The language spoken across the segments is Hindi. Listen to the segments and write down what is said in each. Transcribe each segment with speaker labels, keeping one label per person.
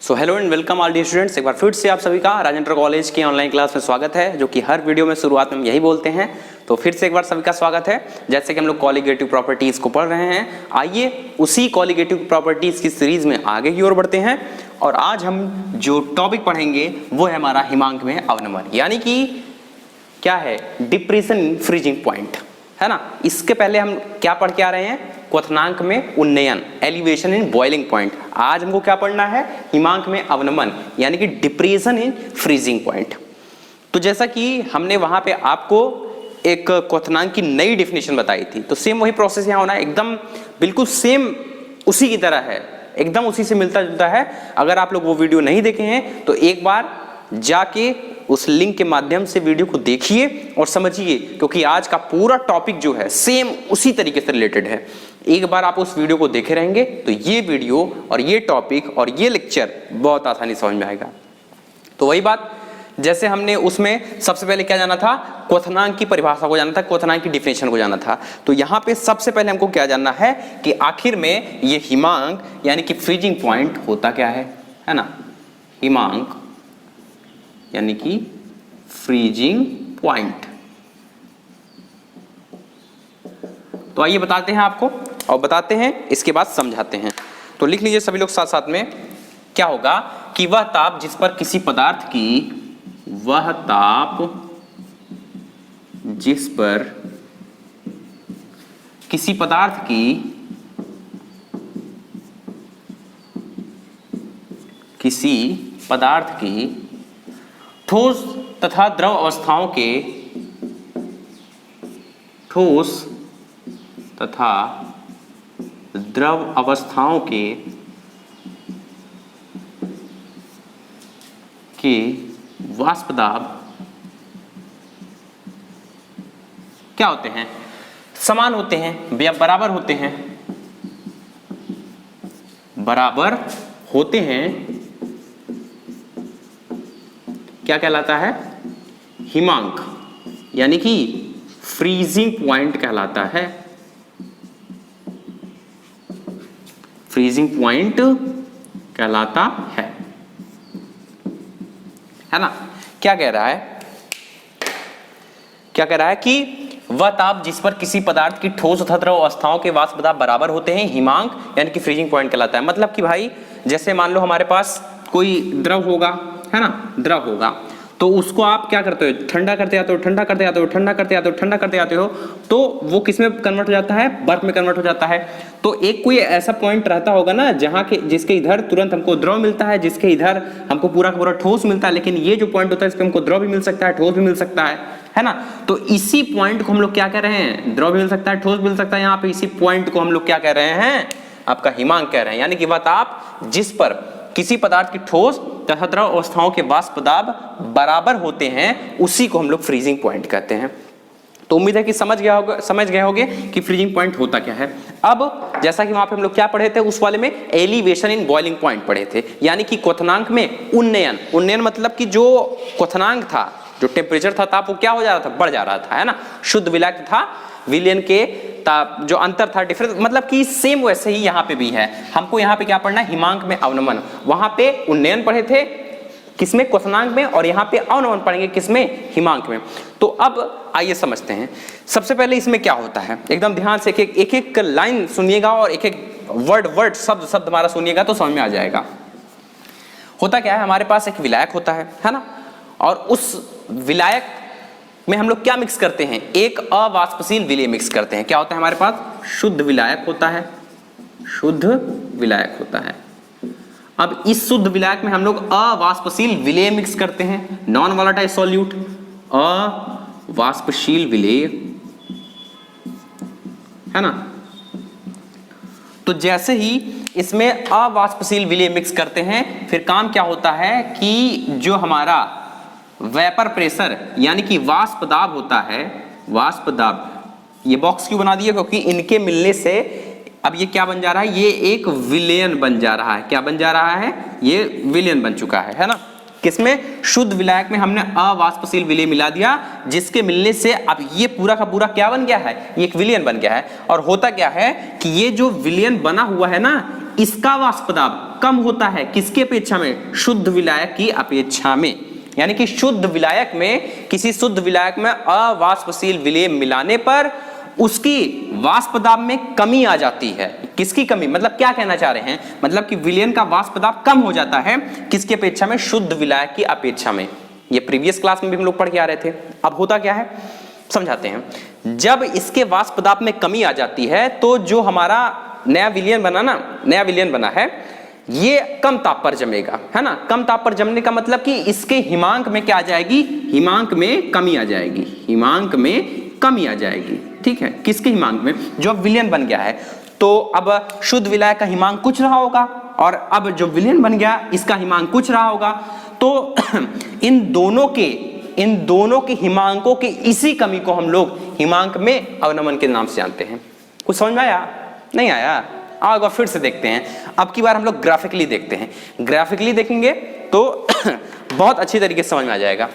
Speaker 1: So hello and welcome all D students. एक बार फिर से आप सभी का राजेंद्र कॉलेज की ऑनलाइन क्लास में स्वागत है, जो कि हर वीडियो में शुरुआत में हम यही बोलते हैं। तो फिर से एक बार सभी का स्वागत है। जैसे कि हम लोग कॉलिगेटिव प्रॉपर्टीज को पढ़ रहे हैं, आइए उसी कॉलिगेटिव प्रॉपर्टीज की सीरीज में आगे की ओर बढ़ते हैं। और आज हम जो टॉपिक पढ़ेंगे वो है हमारा हिमांक में अवनमन, यानी कि क्या है, डिप्रेशन इन फ्रीजिंग पॉइंट, है ना। इसके पहले हम क्या पढ़ के आ रहे हैं, क्वथनांक में उन्नयन, एलिवेशन इन बॉइलिंग पॉइंट। आज हमको क्या पढ़ना है, हिमांक में अवनमन, यानी कि डिप्रेशन इन फ्रीजिंग पॉइंट। तो जैसा कि हमने वहां पे आपको एक क्वथनांक की नई डेफिनेशन बताई थी, तो सेम वही प्रोसेस यहाँ होना है, एकदम बिल्कुल सेम उसी की तरह है, एकदम उसी से मिलता जुलता है। अगर आप लोग वो वीडियो नहीं देखे हैं तो एक बार जाके उस लिंक के माध्यम से वीडियो को देखिए और समझिए, क्योंकि आज का पूरा टॉपिक जो है सेम उसी तरीके से रिलेटेड है। एक बार आप उस वीडियो को देखे रहेंगे तो ये वीडियो और ये टॉपिक और ये लेक्चर बहुत आसानी समझ में आएगा। तो वही बात, जैसे हमने उसमें सबसे पहले क्या जाना था, क्वथनांक की परिभाषा को जाना था, क्वथनांक की डिफिनेशन को जाना था। तो यहाँ पे सबसे पहले हमको क्या जानना है कि आखिर में ये हिमांक यानी कि फ्रीजिंग पॉइंट होता क्या है ना। हिमांक यानी कि फ्रीजिंग पॉइंट, तो आइए बताते हैं आपको, और बताते हैं इसके बाद समझाते हैं। तो लिख लीजिए सभी लोग साथ साथ में। क्या होगा कि वह ताप जिस पर किसी पदार्थ की, वह ताप जिस पर किसी पदार्थ की, किसी पदार्थ की ठोस तथा द्रव अवस्थाओं के, ठोस तथा द्रव अवस्थाओं के वाष्प दाब क्या होते हैं, समान होते हैं, बराबर होते हैं, बराबर होते हैं। क्या कहलाता है, हिमांक, यानी कि फ्रीजिंग पॉइंट कहलाता है। फ्रीजिंग पॉइंट कहलाता है ना। क्या कह रहा है, क्या कह रहा है कि वह ताप जिस पर किसी पदार्थ की ठोस तथा द्रव अवस्थाओं के वाष्प दाब बराबर होते हैं, हिमांक यानी कि फ्रीजिंग पॉइंट कहलाता है। मतलब कि भाई जैसे मान लो हमारे पास कोई द्रव होगा, है ना, द्रव होगा, तो उसको आप क्या करते हो, ठंडा करते आते हो, ठंडा करते आते हो, ठंडा करते आते हो, ठंडा करते आते हो, तो वो किस में कन्वर्ट हो जाता है, बर्फ में कन्वर्ट हो जाता है। तो एक कोई ऐसा पॉइंट रहता होगा ना, जहां के जिसके इधर तुरंत हमको द्रव मिलता है, जिसके इधर हमको पूरा का पूरा ठोस मिलता है। लेकिन ये जो पॉइंट होता है, इस पे हमको द्रव भी मिल सकता है, ठोस भी मिल सकता है ना। तो इसी पॉइंट को हम लोग क्या कह रहे हैं, द्रव भी मिल सकता है, ठोस भी मिल सकता है। यहाँ पे इसी पॉइंट को हम लोग क्या कह रहे हैं, आपका हिमांक कह रहे हैं। यानी कि वह ताप जिस पर किसी पदार्थ की ठोस तथा द्रव अवस्थाओं के वाष्प दाब बराबर होते हैं, उसी को हम लोग फ्रीजिंग पॉइंट कहते हैं। तो उम्मीद है कि समझ गए होगे कि फ्रीजिंग पॉइंट होता क्या है। अब जैसा कि वहां पे हम लोग क्या पढ़े थे, उस वाले में एलिवेशन इन बॉइलिंग पॉइंट पढ़े थे, यानी कि क्वथनांक में उन्नयन। उन्नयन मतलब कि जो क्वथनांक था, जो टेम्परेचर था, ताप वो क्या हो जा रहा था, बढ़ जा रहा था, है ना। शुद्ध विलायक था, विलयन के ताप जो अंतर था, डिफरेंस, मतलब कि सेम वैसे ही यहाँ पे भी है। हमको यहाँ पे क्या पढ़ना है, हिमांक में अवनमन। वहां पे उन्नयन पढ़े थे किसमें, क्वथनांक में, और यहाँ पे अवनमन पढ़ेंगे किसमें, हिमांक में। तो अब आइए समझते हैं। सबसे पहले इसमें क्या होता है, एकदम ध्यान से एक एक लाइन सुनिएगा और एक एक वर्ड शब्द हमारा सुनिएगा तो समझ में आ जाएगा। होता क्या है, हमारे पास एक विलायक होता है ना, और उस विलायक में हम लोग क्या मिक्स करते हैं, एक अवाष्पशील विलेय मिक्स करते हैं। क्या होता है हमारे पास, शुद्ध विलायक होता है, शुद्ध विलायक होता है। अब इस शुद्ध विलायक में हम लोग अवाष्पशील विलेय मिक्स करते हैं, नॉन वोलेटाइल सॉल्यूट, अवाष्पशील विलेय, है ना। तो जैसे ही इसमें अवाष्पशील विलेय मिक्स करते हैं, फिर काम क्या होता है कि जो हमारा वेपर प्रेशर यानी कि वाष्प दाब होता है, वाष्प दाब, ये बॉक्स क्यों बना दिया, क्योंकि इनके मिलने से अब ये क्या बन जा रहा है, ये एक विलयन बन जा रहा है। क्या बन जा रहा है, ये विलयन बन चुका है ना। किसमें, शुद्ध विलायक में हमने अवाष्पशील विलेय मिला दिया, जिसके मिलने से अब ये पूरा का पूरा क्या बन गया है, ये एक विलयन बन गया है। और होता क्या है कि ये जो विलयन बना हुआ है ना, इसका वाष्प दाब कम होता है किसकी अपेक्षा में? शुद्ध विलायक की अपेक्षा में। यानी कि शुद्ध विलायक में, किसी शुद्ध विलायक में अवाष्पशील विलेय मिलाने पर उसकी वाष्प दाब में कमी आ जाती है। किसकी कमी? मतलब क्या कहना चाह रहे हैं? मतलब कि विलयन का वाष्प दाब कम हो जाता है किसकी अपेक्षा में? शुद्ध विलायक की अपेक्षा में। ये प्रीवियस क्लास में भी हम लोग पढ़ के आ रहे थे। अब होता क्या है समझाते हैं। जब इसके वाष्प दाब में कमी आ जाती है तो जो हमारा नया विलयन बना है ये कम ताप पर जमेगा, है ना। कम ताप पर जमने का मतलब कि इसके हिमांक में क्या आ जाएगी? हिमांक में कमी आ जाएगी। हिमांक में कमी आ जाएगी, ठीक है। किसके हिमांक में? जो विलयन बन गया है। तो अब शुद्ध विलायक का हिमांक कुछ रहा होगा और अब जो विलयन बन गया इसका हिमांक कुछ रहा होगा। तो इन दोनों के हिमांकों की इसी कमी को हम लोग हिमांक में अवनमन के नाम से जानते हैं। कुछ समझ में आया? नहीं आया? आगे फिर से देखते हैं। अब की बार हम लोग ग्राफिकली देखते हैं। ग्राफिकली देखेंगे तो बहुत अच्छी तरीके से समझ में आ जाएगा।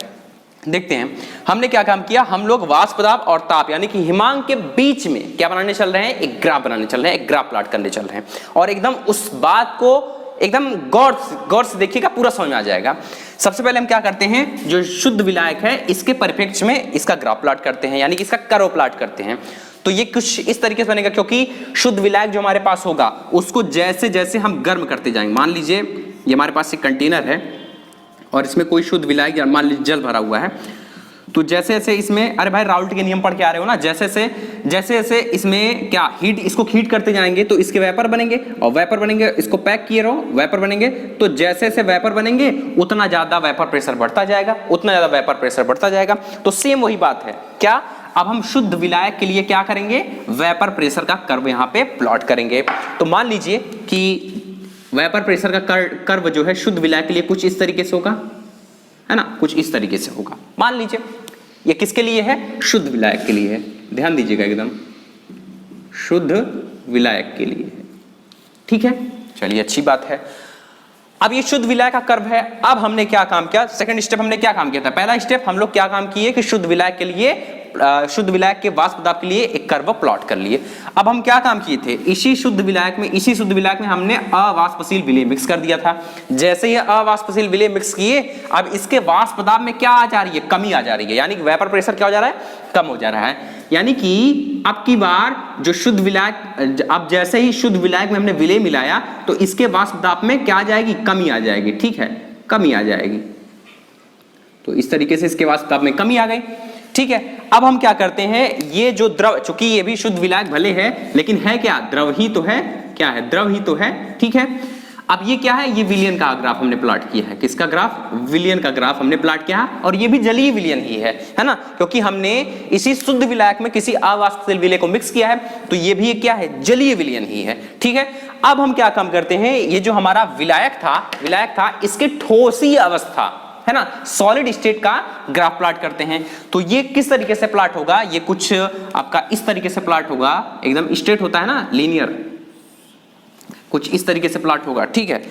Speaker 1: देखते हैं हमने क्या काम किया। हम लोग वाष्प दाब और ताप यानी कि हिमांक के बीच में क्या बनाने चल रहे हैं? एक ग्राफ बनाने चल रहे हैं, एक ग्राफ प्लॉट करने चल रहे हैं। और एकदम उस बात को एकदम गौर से देखिएगा, पूरा समझ में आ जाएगा। सबसे पहले हम क्या करते हैं, जो शुद्ध विलायक है इसके परिप्रेक्ष्य में इसका ग्राफ प्लॉट करते हैं, यानी कि इसका कर्व प्लॉट करते हैं। तो ये कुछ इस तरीके से बनेगा, क्योंकि शुद्ध विलायक जो हमारे पास होगा उसको जैसे जैसे हम गर्म करते जाएंगे। मान लीजिए ये हमारे पास एक कंटेनर है और इसमें कोई शुद्ध विलायक या मान लीजिए जल भरा हुआ है। तो जैसे जैसे इसमें, अरे भाई राउल्ट के नियम पढ़ के आ रहे हो ना, जैसे जैसे इसमें क्या इसको हीट करते जाएंगे तो इसके वेपर बनेंगे और वेपर बनेंगे, इसको पैक किए रहो, वेपर बनेंगे। तो जैसे जैसे वेपर बनेंगे उतना ज्यादा वेपर प्रेशर बढ़ता जाएगा, उतना ज्यादा वेपर प्रेशर बढ़ता जाएगा। तो सेम वही बात है। क्या अब हम शुद्ध विलायक के लिए क्या करेंगे? वेपर प्रेशर का कर्व यहाँ पे प्लॉट करेंगे। तो मान लीजिए कि वेपर प्रेशर का कर्व जो है शुद्ध विलायक के लिए कुछ इस तरीके से होगा, है ना, कुछ इस तरीके से होगा। मान लीजिए ये किसके लिए है? शुद्ध विलायक के लिए है। ध्यान दीजिएगा, एकदम शुद्ध विलायक के लिए है, ठीक है। चलिए अच्छी बात है। अब ये शुद्ध विलायक का कर्व है। अब हमने क्या काम किया? सेकंड स्टेप हमने क्या काम किया था? पहला स्टेप हम लोग क्या काम किए कि शुद्ध विलायक के लिए, शुद्ध विलायक के वाष्प दाब के लिए एक कर्व प्लॉट कर लिए। अब हम क्या काम किए थे? इसी शुद्ध विलायक में हमने अवाष्पशील विलेय मिक्स कर दिया था। जैसे ही अवाष्पशील विलेय मिक्स किए, अब इसके वाष्प दाब में क्या आ जा रही है? कमी आ जा रही है, यानी कि वेपर प्रेशर क्या हो जा रहा है? कम हो जा रहा है। यानी कि अब की बार जो शुद्ध विलायक, अब जैसे ही शुद्ध विलायक में हमने विलेय मिलाया तो इसके वाष्प दाब में क्या आ जाएगी? कमी आ जाएगी, ठीक है, कमी आ जाएगी। तो इस तरीके से इसके वाष्प दाब में कमी आ गई, ठीक है। अब हम क्या करते हैं, ये जो द्रव, चूंकि ये भी शुद्ध विलायक भले है लेकिन है क्या? द्रव ही तो है। क्या है? द्रव ही तो है, ठीक है। अब ये क्या है? ये विलयन का ग्राफ हमने प्लॉट किया है। किसका ग्राफ? विलयन का ग्राफ हमने प्लॉट किया, और ये भी जलीय विलयन ही है ना, क्योंकि हमने इसी शुद्ध विलायक में किसी अवाष्पशील विलेय को मिक्स किया है। तो ये भी क्या है? जलीय विलयन ही है, ठीक है। अब हम क्या काम करते हैं, ये जो हमारा विलायक था इसके ठोसी अवस्था, है ना, सॉलिड स्टेट का ग्राफ प्लॉट करते हैं। तो ये किस तरीके से प्लॉट होगा? ये कुछ आपका इस तरीके से प्लॉट होगा, एकदम स्ट्रेट होता है ना, लीनियर, कुछ इस तरीके से प्लॉट होगा, ठीक है।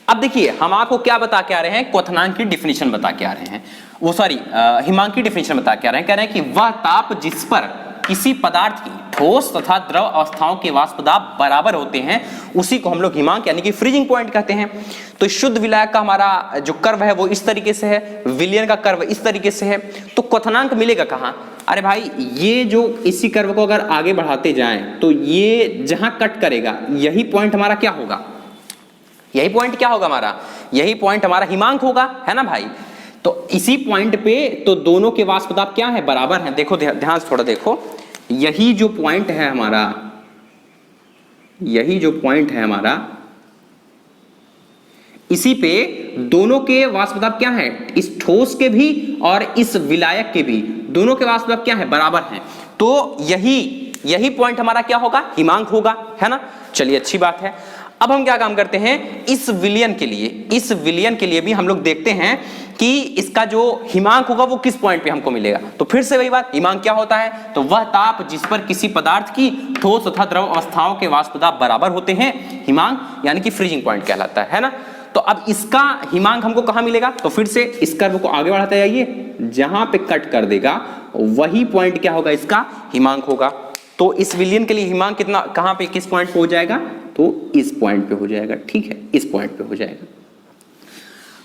Speaker 1: अब देखिए हम आपको क्या बता के आ रहे हैं? क्वथनांक की डिफिनीशन बता के आ रहे हैं, वो सॉरी हिमांक की डिफिनीशन बता के आ रहे हैं। कह रहे हैं कि वह ताप जिस पर किसी पदार्थ की ठोस तथा द्रव अवस्थाओं के वाष्प दाब बराबर होते हैं उसी को हम लोग हिमांक यानी कि फ्रीजिंग पॉइंट कहते हैं। तो शुद्ध विलायक का हमारा जो कर्व है वो इस तरीके से है, विलयन का कर्व इस तरीके से है। तो क्वथनांक मिलेगा कहां? अरे भाई ये जो इसी कर्व को अगर आगे बढ़ाते जाएं तो ये जहां कट करेगा यही पॉइंट हमारा क्या होगा? यही पॉइंट क्या होगा हमारा? यही पॉइंट हमारा हिमांक होगा, है ना भाई। तो इसी पॉइंट पे तो दोनों के वाष्प दाब क्या है? बराबर हैं। देखो ध्यान से थोड़ा देखो, यही जो पॉइंट है हमारा, यही जो पॉइंट है हमारा, इसी पे दोनों के वाष्प दाब क्या है? इस ठोस के भी और इस विलायक के भी दोनों के वाष्प दाब क्या है? बराबर हैं। तो यही पॉइंट हमारा क्या होगा? हिमांक होगा, है ना। चलिए अच्छी बात है। अब हम क्या काम करते हैं, इस विलयन के लिए भी हम लोग देखते हैं कि इसका जो हिमांक होगा वो किस पॉइंट पे हमको मिलेगा। तो फिर से वही बात, हिमांक क्या होता है? तो वह ताप जिस पर किसी पदार्थ की ठोस तथा द्रव अवस्थाओं के वाष्प दाब बराबर होते हैं, हिमांक यानी कि फ्रीजिंग पॉइंट कहलाता है ना। तो अब इसका हिमांक हमको कहां मिलेगा? तो फिर से इस कर्व को आगे बढ़ाते जाइए, जहां पे कट कर देगा वही पॉइंट क्या होगा? इसका हिमांक होगा। तो इस विलयन के लिए हिमांक कितना, कहां पे, किस पॉइंट पे हो जाएगा? तो इस पॉइंट पे हो जाएगा, ठीक है, इस पॉइंट पे हो जाएगा।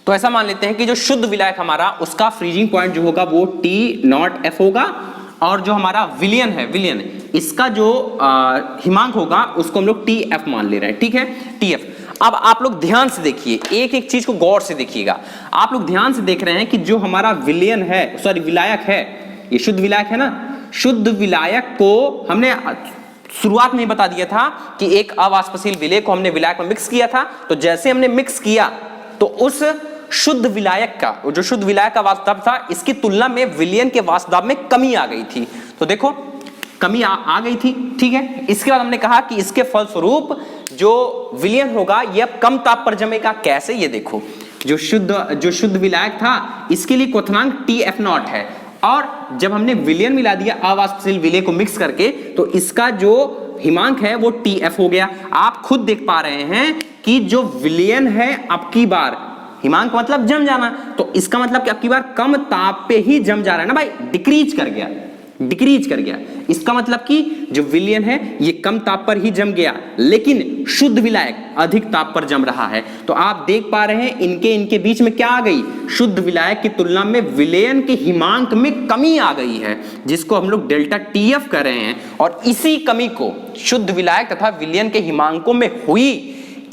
Speaker 1: तो ऐसा मान लेते हैं कि जो शुद्ध विलायक हमारा उसका फ्रीजिंग पॉइंट जो होगा वो T0F होगा, और जो हमारा विलियन है, विलियन इसका जो हिमांक होगा उसको हम लोग TF मान ले रहे हैं, ठीक है, TF। अब आप लोग ध्यान से देखिए, एक एक चीज को गौर से देखिएगा। आप लोग ध्यान से देख रहे हैं कि जो हमारा विलियन है, सॉरी विलायक है, ये शुद्ध विलायक है ना, शुद्ध विलायक को हमने शुरुआत में ही बता दिया था कि एक अवाष्पशील विलेय को हमने विलायक में मिक्स किया था। तो जैसे हमने मिक्स किया तो उस शुद्ध विलायक का, जो शुद्ध विलायक का वाष्प दाब था, इसकी तुलना में विलयन के वाष्प दाब में कमी आ गई थी। तो देखो कमी आ गई थी, ठीक है। इसके बाद हमने कहा कि इसके फलस्वरूप जो विलयन होगा यह अब कम ताप पर जमेगा। कैसे, ये देखो, जो शुद्ध विलायक था इसके लिए क्वथनांक TF0 है, और जब हमने विलयन मिला दिया अवाष्पशील विलेय को मिक्स करके, तो इसका जो हिमांक है वो TF हो गया। आप खुद देख पा रहे हैं कि जो विलयन है अब की बार, हिमांक मतलब जम जाना, तो इसका मतलब कि अब की बार कम ताप पे ही जम जा रहा है ना भाई, डिक्रीज कर गया, डिक्रीज कर गया। इसका मतलब कि जो विलयन है ये कम ताप पर ही जम गया, लेकिन शुद्ध विलायक अधिक ताप पर जम रहा है। तो आप देख पा रहे हैं इनके बीच में क्या आ गई, शुद्ध विलायक की तुलना में विलयन के हिमांक में कमी आ गई है, जिसको हम लोग डेल्टा TF कर रहे हैं। और इसी कमी को शुद्ध विलायक तथा विलयन के हिमांकों में हुई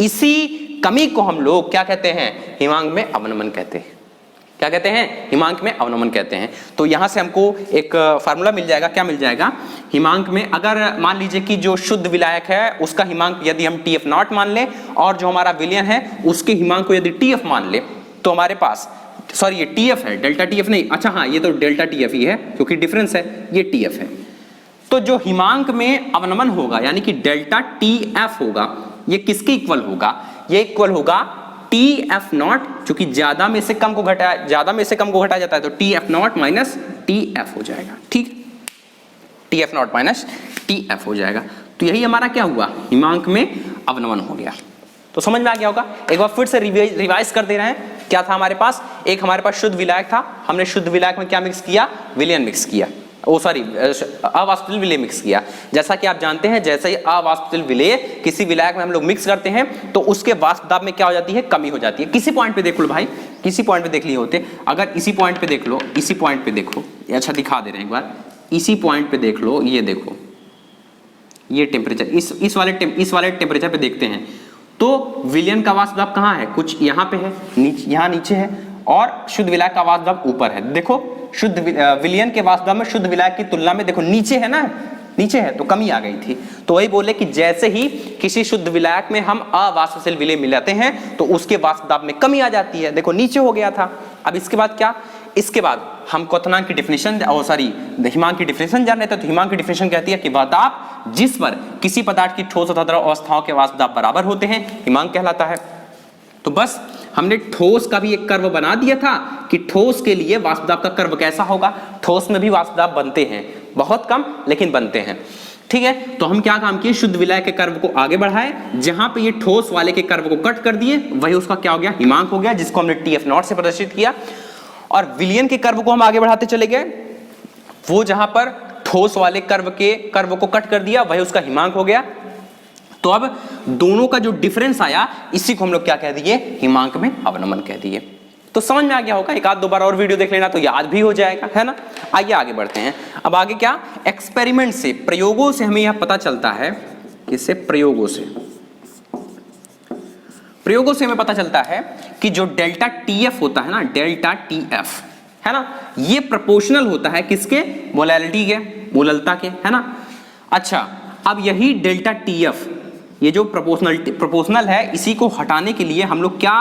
Speaker 1: इसी कमी को हम लोग क्या कहते हैं, हिमांक में अवनमन कहते हैं। क्या कहते हैं, हिमांक में अवनमन कहते हैं। तो यहां से हमको एक फार्मूला मिल जाएगा, क्या मिल जाएगा, हिमांक में अगर मान लीजिए कि जो शुद्ध विलायक है उसका हिमांक यदि हम TF0 मान लें, और जो हमारा विलयन है उसके हिमांक को यदि TF मान ले, तो हमारे पास, सॉरी ये TF है, डेल्टा TF नहीं, अच्छा हाँ ये तो डेल्टा TF ही है क्योंकि डिफरेंस है, ये TF है। तो जो हिमांक में अवनमन होगा यानी कि डेल्टा TF होगा, ये किसके इक्वल होगा, ये इक्वल होगा TF0, चूंकि ज्यादा में से कम को घटाया जाता है तो TF0 माइनस TF हो जाएगा, ठीक, TF0 माइनस TF हो जाएगा। तो यही हमारा क्या हुआ, हिमांक में अवनमन हो गया। तो समझ में आ गया होगा। एक बार फिर से रिवाइज कर दे रहे हैं, क्या था हमारे पास, एक हमारे पास शुद्ध विलायक था, हमने शुद्ध विलायक में क्या मिक्स किया, विलयन मिक्स किया, अवाष्पशील विलेय मिक्स किया। जैसा कि आप जानते हैं, जैसे ही अवाष्पशील विलेय किसी विलायक में हम लोग मिक्स करते हैं तो उसके वाष्प दाब में क्या हो जाती है, कमी हो जाती है। किसी पॉइंट पे देख लो भाई, किसी पॉइंट पे देख लिए होते, अगर इसी पॉइंट पे देख लो, इसी पॉइंट पे देखो, अच्छा दिखा दे रहे हैं एक बार, इसी पॉइंट पे देख लो, ये देखो, ये टेम्परेचर, इस वाले टेम्परेचर पे देखते हैं तो विलयन का वाष्प दाब कहाँ है, कुछ यहाँ पे है, यहाँ नीचे है, और शुद्ध विलायक का वाष्प दाब ऊपर है। देखो शुद्ध विलयन के वाष्प दाब में शुद्ध विलायक की तुलना में देखो नीचे है ना, नीचे है, तो कमी आ गई थी। तो वही बोले कि जैसे ही किसी शुद्ध विलायक में हम अवाष्पशील विलेय मिलाते हैं तो उसके वाष्प दाब में कमी आ जाती है, देखो नीचे हो गया था। अब इसके बाद क्या, इसके बाद हम क्वथनांक की डेफिनेशन, हिमांक की डेफिनेशन जान रहे थे। तो हिमांक की डेफिनेशन कहती है कि वह दाब जिस पर किसी पदार्थ की ठोस तथा द्रव अवस्थाओं के वाष्प दाब बराबर होते हैं हिमांक कहलाता है। तो बस हमने ठोस का भी एक कर्व बना दिया था कि ठोस के लिए वाष्प दाब का कर्व कैसा होगा। ठोस में भी वाष्प दाब बनते हैं, बहुत कम लेकिन बनते हैं, ठीक है। तो हम क्या काम किए, शुद्ध विलायक के कर्व को आगे बढ़ाए, जहां पे ये ठोस वाले के कर्व को कट कर दिए, वही उसका क्या हो गया, हिमांक हो गया, जिसको हमने TF0 से प्रदर्शित किया। और विलयन के कर्व को हम आगे बढ़ाते चले गए, वो जहां पर ठोस वाले कर्व को कट कर दिया, वही उसका हिमांक हो गया। तो अब दोनों का जो डिफरेंस आया, इसी को हम लोग क्या कह दिए, हिमांक में अवनमन कह दिए। तो समझ में आ गया होगा, एक आध दो बार और वीडियो देख लेना तो याद भी हो जाएगा, है ना। आइए आगे बढ़ते हैं। अब आगे क्या, एक्सपेरिमेंट से, प्रयोगों से हमें यह पता चलता है, किससे, प्रयोगों से हमें पता चलता है कि जो डेल्टा TF होता है ना, डेल्टा TF है ना, ये प्रोपोर्शनल होता है किसके, मोलैलिटी के, मोललता के, है ना। अच्छा, अब यही डेल्टा TF, ये जो प्रोपोर्शनल है, इसी को हटाने के लिए हम लोग क्या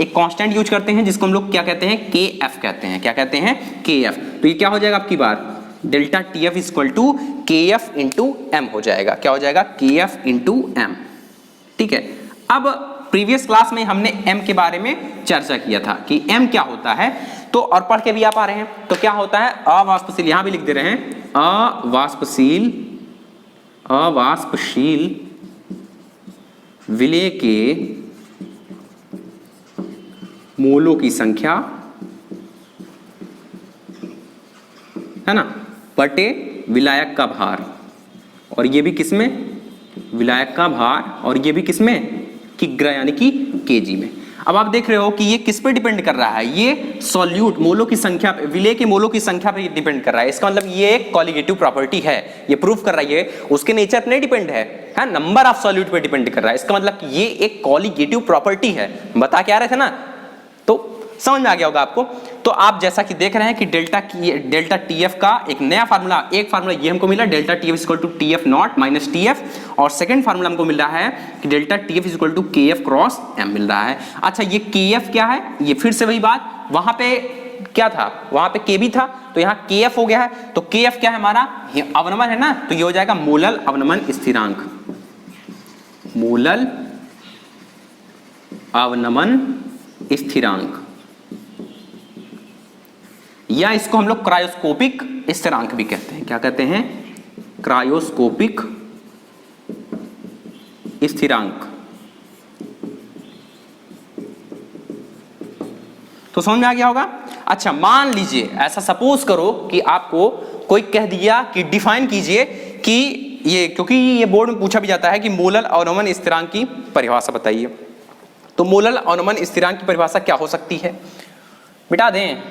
Speaker 1: एक कांस्टेंट यूज करते हैं, जिसको हम लोग क्या कहते हैं, KF कहते हैं। क्या कहते हैं, KF। तो ये क्या हो जाएगा आपकी बार, delta TF equal to KF into M हो जाएगा। क्या हो जाएगा, KF इंटू M, ठीक है। अब प्रीवियस क्लास में हमने M के बारे में चर्चा किया था कि M क्या होता है, तो और पढ़ के भी आप आ रहे हैं। तो क्या होता है, अवाष्पशील, यहां भी लिख दे रहे हैं, अवाष्पशील विलेय के मोलों की संख्या, है ना, बटे विलायक का भार, और ये भी किसमें, विलायक का भार, और ये भी किसमें, किग्रा यानी कि केजी में। अब आप देख रहे हो कि ये किस पे डिपेंड कर रहा है, ये सॉल्यूट मोलों की संख्या पे, विलेय के मोलों की संख्या पे डिपेंड कर रहा है। इसका मतलब ये एक कॉलिगेटिव प्रॉपर्टी है, ये प्रूफ कर रही है, उसके नेचर पे नहीं डिपेंड है, नंबर ऑफ सॉल्यूट पे डिपेंड कर रहा है। इसका मतलब कि ये एक कॉलिगेटिव प्रॉपर्टी है। बता के आ रहे थे ना, तो समझ में आ गया होगा आपको। तो आप जैसा कि देख रहे हैं कि डेल्टा टीएफ का एक नया फार्मूला, एक फार्मूला ये हमको मिला delta TF equal to TF not minus TF, और सेकंड फार्मूला हमको मिल रहा है कि delta TF equal to KF cross M मिल रहा है। अच्छा, ये केएफ क्या है, ये फिर से वही बात, वहां पे क्या था, वहां पे के भी था, तो यहाँ केएफ हो गया है। तो केएफ क्या है हमारा, ये अवनमन है ना, तो ये हो जाएगा मोलल अवनमन स्थिरांक, मोलल अवनमन स्थिरांक, या इसको हम लोग क्रायोस्कोपिक स्थिरांक भी कहते हैं। क्या कहते हैं, क्रायोस्कोपिक स्थिरांक। तो समझ में आ गया होगा। अच्छा, मान लीजिए ऐसा सपोज करो कि आपको कोई कह दिया कि डिफाइन कीजिए कि ये, क्योंकि ये बोर्ड में पूछा भी जाता है कि मोलल अवनमन स्थिरांक की परिभाषा बताइए। तो मोलल अवनमन स्थिरांक की परिभाषा क्या हो सकती है, मिटा दें।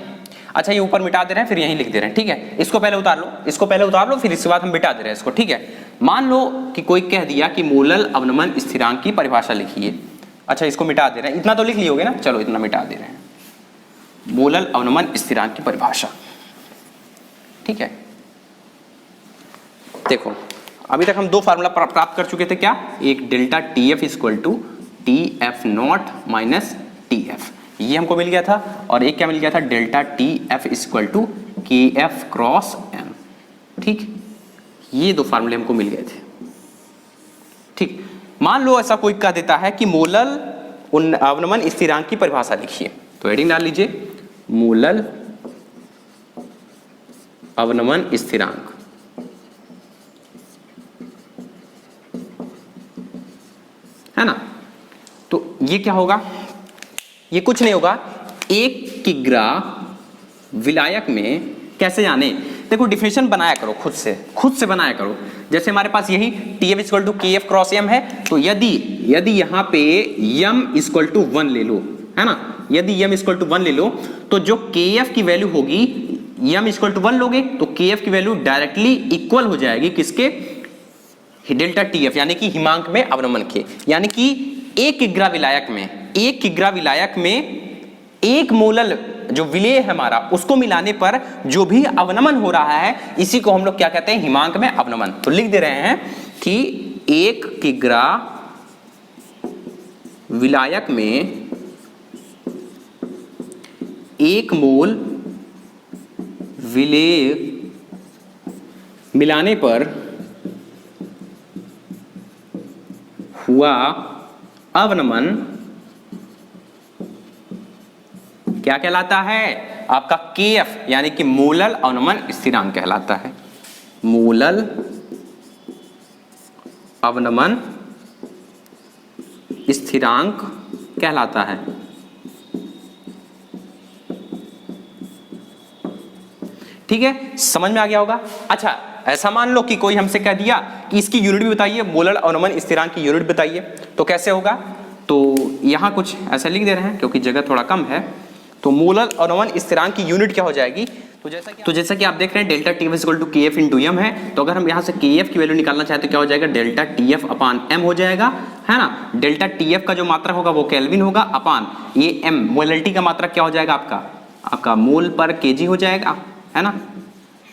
Speaker 1: अच्छा, ये ऊपर मिटा दे रहे हैं, फिर यहीं लिख दे रहे हैं, ठीक है। इसको पहले उतार लो, इसको पहले उतार लो, फिर इसके बाद हम मिटा दे रहे हैं इसको, ठीक है। मान लो कि कोई कह दिया कि मोलल अवनमन स्थिरांक की परिभाषा लिखिए। अच्छा, इसको मिटा दे रहे हैं, इतना तो लिख लियोगे ना, चलो इतना मिटा दे रहे हैं, मोलल अवनमन स्थिरांक की परिभाषा, ठीक है। देखो, अभी तक हम दो फार्मूला प्राप्त कर चुके थे, क्या, एक delta TF equal to TF not minus TF, ये हमको मिल गया था, और एक क्या मिल गया था, delta T F equal to K F cross M, ठीक। ये दो फार्मूले हमको मिल गए थे, ठीक। मान लो ऐसा कोई कह देता है कि मोलल अवनमन स्थिरांक की परिभाषा लिखिए, तो हेडिंग डाल लीजिए, मोलल अवनमन स्थिरांक, है ना। तो ये क्या होगा, ये कुछ नहीं होगा, एक किग्रा विलायक में कैसे जाने, देखो डिफिनेशन बनाया करो, खुद से बनाया करो। जैसे हमारे पास यही T F equal to K F cross M है, तो यदि यहाँ पे यम इक्वल टू 1 ले लो, है ना, यदि यम इक्वल टू 1 ले लो, तो जो के एफ की वैल्यू होगी, यम इक्वल टू 1 लोगे तो के एफ की वैल्यू डायरेक्टली इक्वल हो जाएगी किसके, डेल्टा टी एफ यानी कि हिमांक में अवनमन के। यानी कि एक किग्रा विलायक में एक मोलल जो विलेय है हमारा, उसको मिलाने पर जो भी अवनमन हो रहा है, इसी को हम लोग क्या कहते हैं, हिमांक में अवनमन। तो लिख दे रहे हैं कि एक किग्रा विलायक में एक मोल विलेय मिलाने पर हुआ अवनमन क्या कहलाता है, आपका केएफ यानी कि मोलल अवनमन स्थिरांक कहलाता है, मोलल अवनमन स्थिरांक कहलाता है। ठीक है, समझ में आ गया होगा। अच्छा, ऐसा मान लो कि कोई हमसे कह दिया कि इसकी यूनिट भी बताइए, मोलल अवनमन स्थिरांक की यूनिट बताइए, तो कैसे होगा, तो यहां कुछ ऐसा लिख दे रहे हैं क्योंकि जगह थोड़ा कम है। तो मोलल अवनमन स्थिरांक की यूनिट क्या हो जाएगी, तो जैसा कि आप देख रहे हैं delta T F equal to K F into M है, तो अगर हम यहाँ से के एफ की वैल्यू निकालना चाहें तो क्या हो जाएगा, डेल्टा टी एफ अपान एम हो जाएगा, है ना। डेल्टा टी एफ का जो मात्रा होगा वो केल्विन होगा, अपान ये एम मोलैलिटी का मात्रा क्या हो जाएगा, आपका मोल पर केजी हो जाएगा, है ना।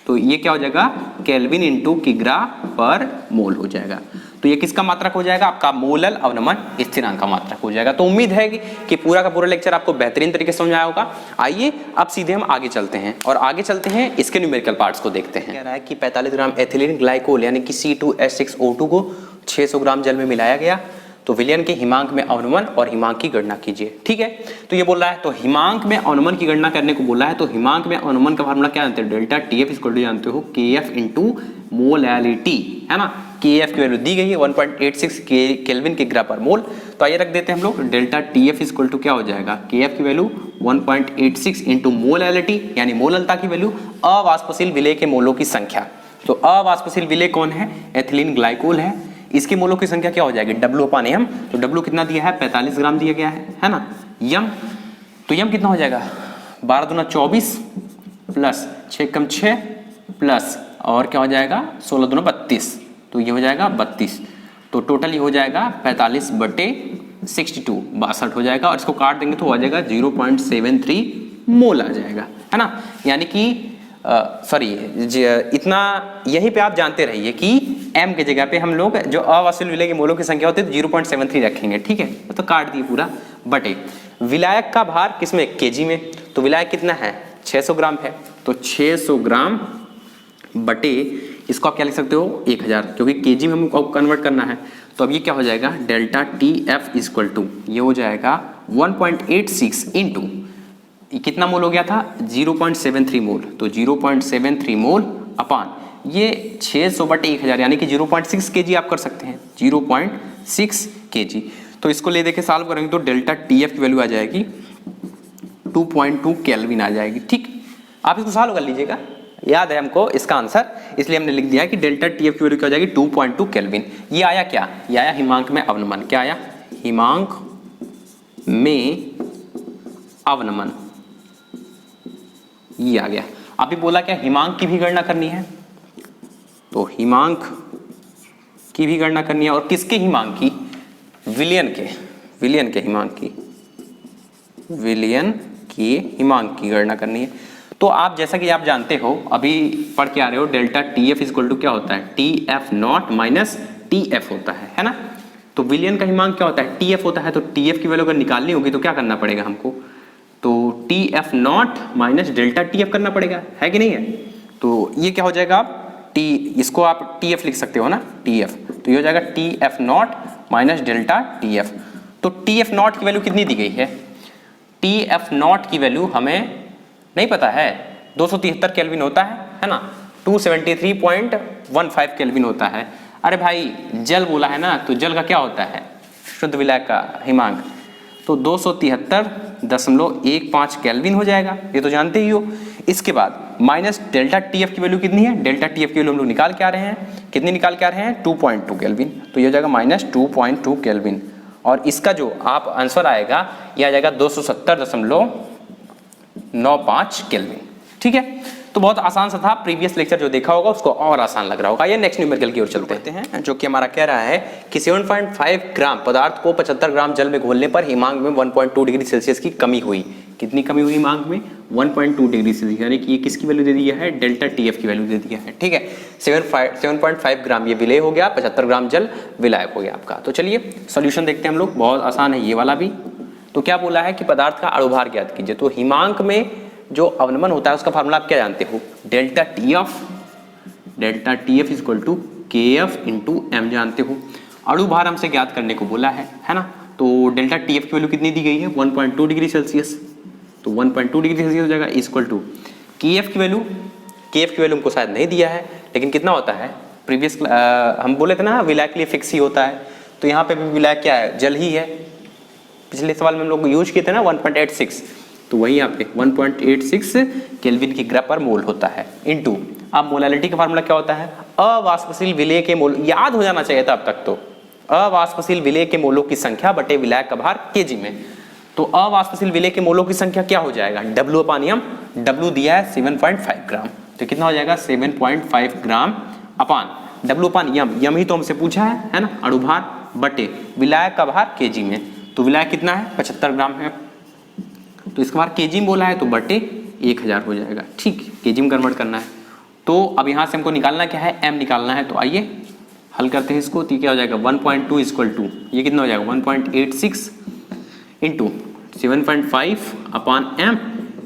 Speaker 1: तो ये क्या हो जाएगा, केल्विन इंटू किग्रा पर मोल हो जाएगा। तो ये किसका मात्रक हो जाएगा, आपका मोलल अवनमन स्थिरांक का मात्रक हो जाएगा। तो उम्मीद है कि पूरा का पूरा लेक्चर आपको बेहतरीन तरीके से समझ आया होगा। आइए अब सीधे हम आगे चलते हैं और आगे चलते हैं इसके न्यूमेरिकल पार्ट्स को देखते हैं। कह रहा है कि 45 ग्राम एथिलीन ग्लाइकोल यानी कि C2H6O2 को 600 ग्राम जल में मिलाया गया, तो विलयन के हिमांक में अवनमन और हिमांक की गणना कीजिए। ठीक है, तो ये बोल रहा है, तो हिमांक में अवनमन की गणना करने को बोला है। तो हिमांक में अवनमन का फार्मूला क्या जानते हैं, डेल्टा टीएफ इक्वल टू जानते हो केएफ इंटू मोलैलिटी, है ना। केएफ की वैल्यू दी गई है 1.86 केल्विन किग्रा पर मोल। तो आइए रख देते हैं हम लोग, डेल्टा टीएफ इक्वल टू क्या हो जाएगा, केएफ की वैल्यू 1.86 इंटू मोलैलिटी यानी मोललता की वैल्यू, अवाष्पशील विलेय के मोलों की संख्या। तो अवाष्पशील विलेय कौन है, एथिलीन ग्लाइकोल है। इसके मोलों की संख्या क्या हो जाएगी W/M। तो W कितना दिया है 45 ग्राम दिया गया है ना। यम, तो यम कितना हो जाएगा 12 दूना 24 प्लस 6 कम 6 प्लस और क्या हो जाएगा 16 दूना 32, तो ये हो जाएगा 32। तो टोटल ये हो जाएगा 45/62 62 हो जाएगा, और इसको काट देंगे तो हो जाएगा 0.73 मोल आ जाएगा, है ना। यानी कि सॉरी इतना, यहीं पे आप जानते रहिए कि m के जगह पे हम लोग जो अवाष्पशील विलय के मोलों की संख्या होती है 0.73 रखेंगे, ठीक है। तो काट दिए पूरा बटे विलायक का भार किसमें केजी में, तो विलायक कितना है 600 ग्राम है, तो 600 ग्राम बटे इसको आप क्या लिख सकते हो 1000, क्योंकि केजी में हमको कन्वर्ट करना है। तो अब ये क्या हो जाएगा डेल्टा TF इक्वल टू ये हो जाएगा 1.86 इंटू कितना मोल हो गया था 0.73 मोल, तो 0.73 मोल अपान ये 600/1000 यानी कि 0.6 kg आप कर सकते हैं 0.6 kg। तो इसको ले देके सॉल्व करेंगे तो डेल्टा TF की वैल्यू आ जाएगी 2.2 केल्विन आ जाएगी, ठीक। आप इसको सॉल्व कर लीजिएगा, याद है हमको इसका आंसर, इसलिए हमने लिख दिया है कि डेल्टा TF की वैल्यू क्या हो जाएगी 2.2 केल्विन। ये आया क्या, ये आया हिमांक में अवनमन, क्या आया हिमांक में अवनमन, ये आ गया। अभी बोला क्या हिमांक की भी गणना करनी है, तो हिमांक की भी गणना करनी है, और किसके हिमांक की विलयन के हिमांक की, विलयन की हिमांक की गणना करनी है। तो आप जैसा कि आप जानते हो अभी पढ़ के आ रहे हो डेल्टा TF इक्वल टू क्या होता है TF0 माइनस TF होता है ना। तो विलयन का हिमांक क्या होता है TF होता है, तो TF की वैल्यू अगर निकालनी होगी तो क्या करना पड़ेगा हमको, तो TF0 माइनस डेल्टा TF करना पड़ेगा, है कि नहीं है। तो ये क्या हो जाएगा T, इसको आप TF लिख सकते हो ना TF, तो ये हो जाएगा TF0 माइनस डेल्टा TF। तो TF0 की वैल्यू कितनी दी गई है, TF0 की वैल्यू हमें नहीं पता है, 273 केल्विन होता है ना, 273.15 केल्विन होता है। अरे भाई जल बोला है ना, तो जल का क्या होता है शुद्ध विलायक का हिमांक, तो 273.15 केल्विन हो जाएगा, ये तो जानते ही हो। इसके बाद माइनस डेल्टा TF की वैल्यू कितनी है, डेल्टा TF की वैल्यू हम लोग निकाल के आ रहे हैं, कितनी निकाल के आ रहे हैं 2.2 केल्विन, तो ये हो जाएगा माइनस 2.2 केल्विन, और इसका जो आप आंसर आएगा ये आ जाएगा 270.95 केल्विन, ठीक है। तो बहुत आसान सा था, प्रीवियस लेक्चर जो देखा होगा उसको और आसान लग रहा होगा। ये नेक्स्ट न्यूमेरिकल की ओर चलते हैं, जो कि हमारा कह रहा है कि 7.5 ग्राम पदार्थ को 75 ग्राम जल में घोलने पर हिमांक में 1.2 डिग्री सेल्सियस की कमी हुई। कितनी कमी हुई हिमांक में 1.2 डिग्री सेल्सियस, यानी कि ये किसकी वैल्यू दे दिया है डेल्टा TF की वैल्यू दे दिया है, ठीक है। 7.5 ग्राम ये विलय हो गया, 75 ग्राम जल विलायक हो गया आपका। तो चलिए सॉल्यूशन देखते हैं हम लोग, बहुत आसान है ये वाला भी। तो क्या बोला है कि पदार्थ का अणुभार ज्ञात कीजिए। तो हिमांक में जो अवनमन होता है उसका फार्मूला आप क्या जानते हो, delta TF equal to KF into M जानते हो। अणुभार हमसे ज्ञात करने को बोला है ना। तो डेल्टा TF की वैल्यू कितनी दी गई है 1.2 डिग्री सेल्सियस, तो 1.2 डिग्री सेल्सियस हो जाएगा इक्वल टू KF की वैल्यू हमको शायद नहीं दिया है, लेकिन कितना होता है प्रीवियस हम बोले थे ना विलायक के लिए फिक्स ही होता है, तो यहाँ पे भी विलायक क्या है जल ही है। पिछले सवाल में हम लोग यूज किए थे ना 1.86, तो वही यहाँ पे 1.86 केल्विन की ग्राम पर मोल होता है इनटू। अब मोलालिटी का फार्मूला क्या होता है, अवाष्पशील विलय के मोल, याद हो जाना चाहिए था अब तक, तो अवाष्पशील विलय के मोलों की संख्या बटे विलायक का भार केजी में। तो अवाष्पशील विलय के मोलों की संख्या क्या हो जाएगा W/M, W दिया है 7.5 ग्राम, तो कितना हो जाएगा 7.5 ग्राम अपान W/M, यम ही तो हमसे पूछा है ना, अणुभार बटे विलायक का भार केजी में। तो विलायक कितना है 75 ग्राम है, तो इसके बाद केजी में बोला है तो बटे 1000 हो जाएगा, ठीक, केजी में कन्वर्ट करना है। तो अब यहाँ से हमको निकालना क्या है M निकालना है, तो आइए हल करते हैं इसको। तो क्या हो जाएगा 1.2 इक्वल टू ये कितना हो जाएगा 1.86 इंटू 7.5 अपान M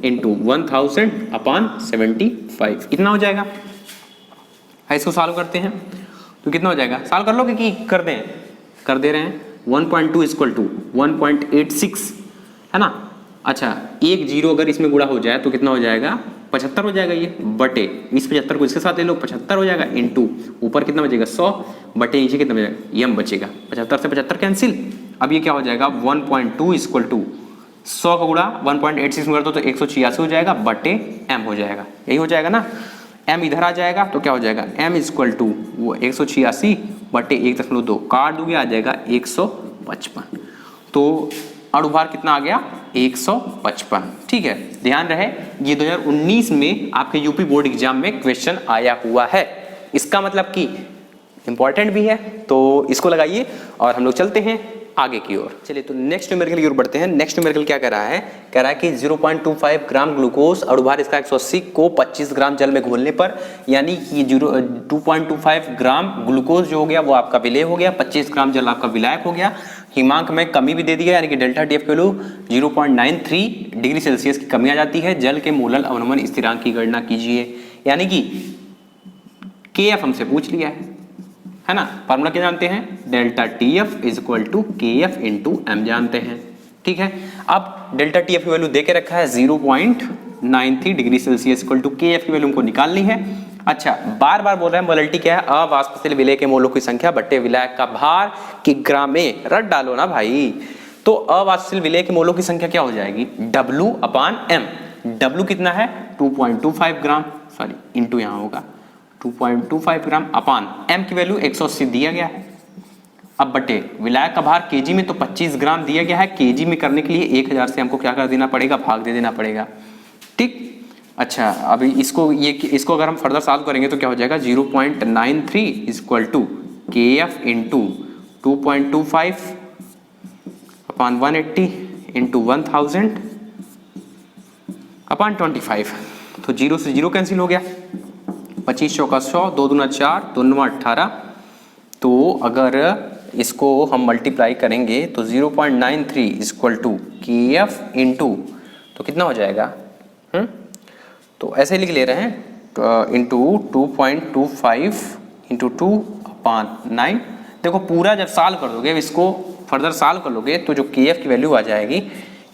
Speaker 1: इंटू 1000 अपान 75, कितना हो जाएगा। इसको सॉल्व करते हैं तो कितना हो जाएगा, सॉल्व कर लोगे कि कर दे रहे हैं 1.2 इक्वल टू 1.86 है ना। अच्छा एक जीरो अगर इसमें गुणा हो जाए तो कितना हो जाएगा 75 हो जाएगा, ये बटे इस 75 को इसके साथ ले लो 75 हो जाएगा इंटू ऊपर कितना बचेगा 100 बटे नीचे कितना बचेगा M बचेगा, 75 से 75 कैंसिल। अब ये क्या हो जाएगा 1.2 इक्वल टू 100 का गुणा 1.86 में कर दो तो 186 हो जाएगा बटे M हो जाएगा, यही हो जाएगा ना। M इधर आ जाएगा तो क्या हो जाएगा M इक्वल टू वो 186 बटे 1.2 काट दोगे आ जाएगा 155। तो अणुभार कितना आ गया 155। ठीक है, ध्यान रहे ये 2019 में आपके यूपी बोर्ड एग्जाम में क्वेश्चन आया हुआ है, इसका मतलब कि इंपॉर्टेंट भी है, तो इसको लगाइए और हम लोग चलते हैं आगे की ओर। चलिए तो नेक्स्ट न्यूमेरिकल की ओर बढ़ते हैं। नेक्स्ट न्यूमेरिकल क्या कह रहा है, कह रहा है कि 0.25 ग्राम ग्लूकोज अणुभार इसका 180 को 25 ग्राम जल में घोलने पर, यानी कि 2.25 ग्राम ग्लूकोज जो हो गया वो आपका विलेय हो गया, 25 ग्राम जल आपका विलायक हो गया। हिमांक में कमी भी दे दी है, यानी कि डेल्टा टी एफ की वैल्यू 0.93 डिग्री सेल्सियस की कमी आ जाती है। जल के मोलल अवनमन स्थिरांक की गणना कीजिए, यानी कि KF हमसे पूछ लिया है ना। फार्मूला क्या जानते हैं, delta T F is equal to KF into M जानते हैं। ठीक है, अब डेल्टा टी एफ की वैल्यू दे के रखा है 0.93 degree Celsius equal to KF की वैल्यू हमको निकालनी है। अच्छा, बार बार बोल रहे हैं मोलैलिटी क्या है, अवाष्पशील विलेय के मोलों की संख्या बट्टे विलायक का भार कि ग्राम में, रट डालो ना भाई। तो अवाष्पशील विलेय के मोलों की संख्या क्या हो जाएगी, W/M। W कितना है 2.25 ग्राम, सॉरी इंटू यहाँ होगा 2.25 ग्राम अपान M की वैल्यू 180 दिया गया है। अब बटे विलायक का भार केजी में तो 25 ग्राम दिया गया है, केजी में करने के लिए 1000 से हमको क्या कर देना पड़ेगा, भाग दे देना पड़ेगा। ठीक, अच्छा अभी इसको अगर हम फर्दर सॉल्व करेंगे तो क्या हो जाएगा 0.93 equal to KF into 2.25 upon 180 into 1000 upon 25। तो 0 से 0 कैंसिल हो गया, 25 चौका 100, 2 दूना 4, 2 9 18। तो अगर इसको हम मल्टीप्लाई करेंगे तो 0.93 इक्वल टू KF इंटू, तो कितना हो जाएगा, तो ऐसे लिख ले रहे हैं इंटू 2.25 इंटू 2 अपान 9। देखो पूरा जब सॉल्व कर दोगे, इसको फर्दर सॉल्व कर लोगे तो जो KF की वैल्यू आ जाएगी,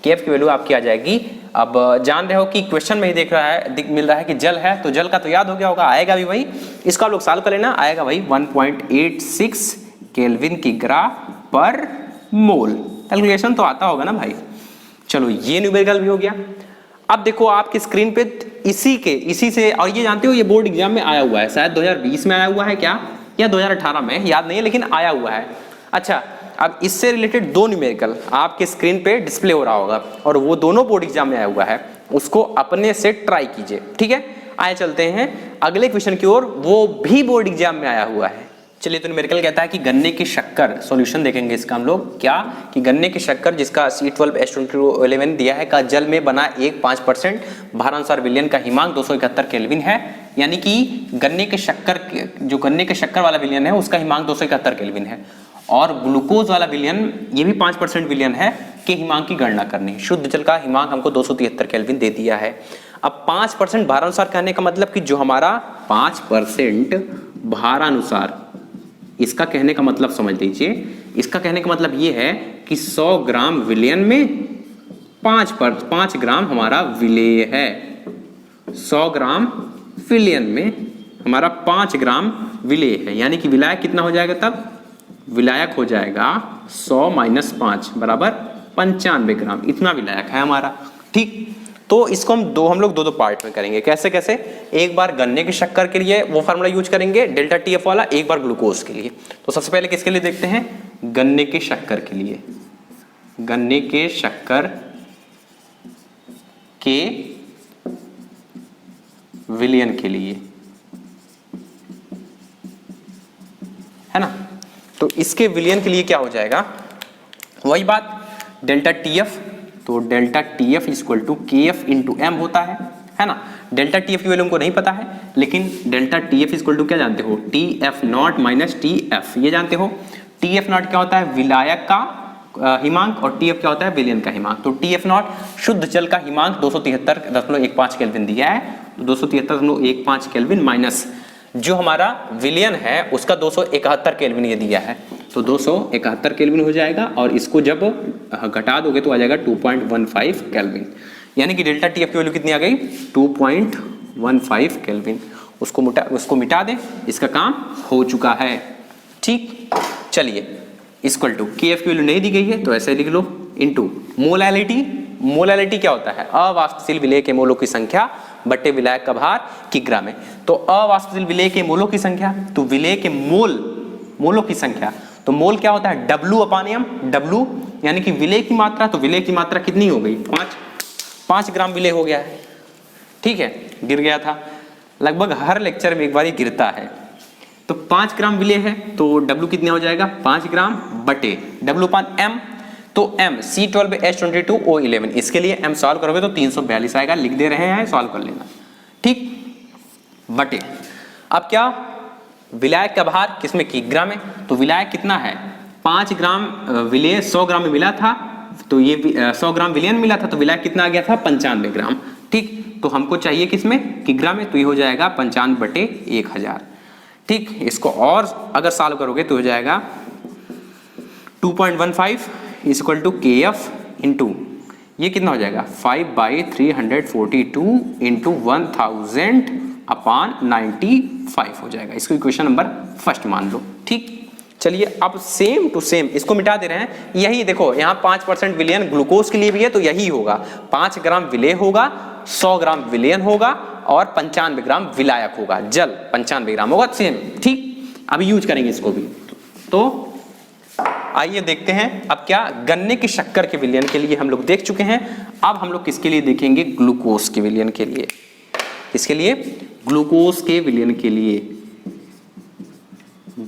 Speaker 1: KF की वैल्यू आपकी आ जाएगी। अब जान रहे हो कि क्वेश्चन में ही देख रहा है, मिल रहा है कि जल है, तो जल का तो याद हो गया होगा, आएगा भी वही, इसको आप लोग सॉल्व कर लेना, आएगा वही 1.86 केल्विन की ग्राम पर मोल। कैलकुलेशन तो आता होगा ना भाई। चलो ये न्यूमेरिकल भी हो गया। अब देखो आपकी स्क्रीन पे इसी से, और ये जानते हो ये बोर्ड एग्जाम में आया हुआ है, शायद 2020 में आया हुआ है क्या, या 2018 में, याद नहीं है, लेकिन आया हुआ है। अच्छा, अब इससे रिलेटेड 2 न्यूमेरिकल आपके स्क्रीन पे डिस्प्ले हो रहा होगा, और वो दोनों बोर्ड एग्जाम में आया हुआ है, उसको अपने से ट्राई कीजिए। ठीक है, आए चलते हैं अगले क्वेश्चन की ओर, वो भी बोर्ड एग्जाम में आया हुआ है। चलिए, तो न्यूमेरिकल कहता है कि गन्ने की शक्कर, सॉल्यूशन देखेंगे इसका हम लोग, क्या कि गन्ने की शक्कर जिसका C12H2211 दिया है का जल में बना 5% भारानुसार विलयन का हिमांक 271 केल्विन है, यानी कि गन्ने के शक्कर वाला विलयन है उसका हिमांक 271 केल्विन है, और ग्लूकोज वाला विलयन ये भी 5% विलयन है के हिमांक की गणना करनी है। शुद्ध जल का हिमांक हमको 273 केल्विन दे दिया है। अब 5% भारानुसार कहने का मतलब कि जो हमारा 5% भारानुसार, इसका कहने का मतलब समझ लीजिए, इसका कहने का मतलब ये है कि 100 ग्राम विलयन में 5 ग्राम हमारा विलेय है, 100 ग्राम विलयन में हमारा 5 ग्राम विलेय है, यानी कि विलायक कितना हो जाएगा, तब विलायक हो जाएगा 100 माइनस 5 बराबर 95 ग्राम, इतना विलायक है हमारा। ठीक, तो इसको हम लोग दो पार्ट में करेंगे। कैसे कैसे, एक बार गन्ने की शक्कर के लिए वो फार्मूला यूज करेंगे डेल्टा TF वाला, एक बार ग्लूकोज के लिए। तो सबसे पहले किसके लिए देखते हैं, गन्ने के शक्कर के लिए, गन्ने के शक्कर के विलयन के लिए, है ना। तो इसके विलयन के लिए क्या हो जाएगा, वही बात डेल्टा TF, तो delta TF equal to KF into M होता है ना। डेल्टा TF की वैल्यू हमको नहीं पता है, लेकिन डेल्टा TF इक्वल टू क्या जानते हो, TF नॉट माइनस TF, ये जानते हो। TF नॉट क्या होता है, विलायक का हिमांक, और TF क्या होता है, विलयन का हिमांक। तो TF नॉट शुद्ध जल का हिमांक 273.15 केल्विन दिया है, तो 273.15 केल्विन माइनस जो हमारा विलयन है उसका 271 केल्विन ये दिया है, तो 271 केल्विन हो जाएगा, और इसको जब घटा दोगे तो आ जाएगा 2.15 केल्विन, यानी कि डेल्टा TF की वैल्यू कितनी आ गई, 2.15 केल्विन। उसको मिटा दें, इसका काम हो चुका है। ठीक, चलिए, इक्वल टू KF की वैल्यू नहीं दी गई है तो ऐसे लिख लो, इनटू मोलैलिटी। मोलैलिटी क्या होता है, अवाष्पशील विलेय के मोलों की संख्या बट्टे विलायक का भार कि ग्राम में। तो अवाष्पशील विलेय के मोलों की संख्या, तो विलेय के मोल मोलों की संख्या। तो मोल क्या होता है, W अपान M, W यानी कि विलेय की मात्रा, तो विलेय की मात्रा कितनी हो गई, 5 ग्राम विलेय हो गया है। ठीक है, गिर गया था, लगभग हर लेक्चर में एक बार ही गिरता है। तो 5 ग्राम विलेय है, तो W कितना हो जाएगा, 5 ग्राम बटे W अपान M, तो M C12H22O11, इसके लिए M सॉल्व करोगे तो 342 आएगा, लिख दे रहे हैं, सॉल्व कर लेना। ठीक, बटे अब क्या, विलायक का भार किसमें, किग्रा में, तो विलायक कितना है, 5 ग्राम विलेय 100 ग्राम में मिला था, तो ये 100 ग्राम विलयन मिला था, तो विलायक कितना आ गया था, 95 ग्राम। ठीक, तो हमको चाहिए किसमें, किग्रा में, तो ये हो जाएगा 95 बटे 1000। ठीक, इसको और अगर सॉल्व करोगे तो हो जाएगा 2.15 इक्वल टू KF इंटू ये कितना हो जाएगा 5/342 इंटू 1000 अपान 95 हो जाएगा। इसको इक्वेशन नंबर फर्स्ट मान लो। ठीक, चलिए अब सेम टू सेम इसको मिटा दे रहे हैं। यही देखो यहाँ 5% विलयन ग्लूकोज के लिए भी है, तो यही होगा 5 ग्राम विलेय होगा, 100 ग्राम विलयन होगा और 95 ग्राम विलायक होगा, जल 95 ग्राम होगा, सेम। ठीक, अभी यूज करेंगे इसको भी। तो आइए देखते हैं अब क्या, गन्ने की शक्कर के विलयन के लिए हम लोग देख चुके हैं, अब हम लोग किसके लिए देखेंगे, ग्लूकोज के विलयन के लिए। किसके लिए, ग्लूकोज के विलयन के लिए,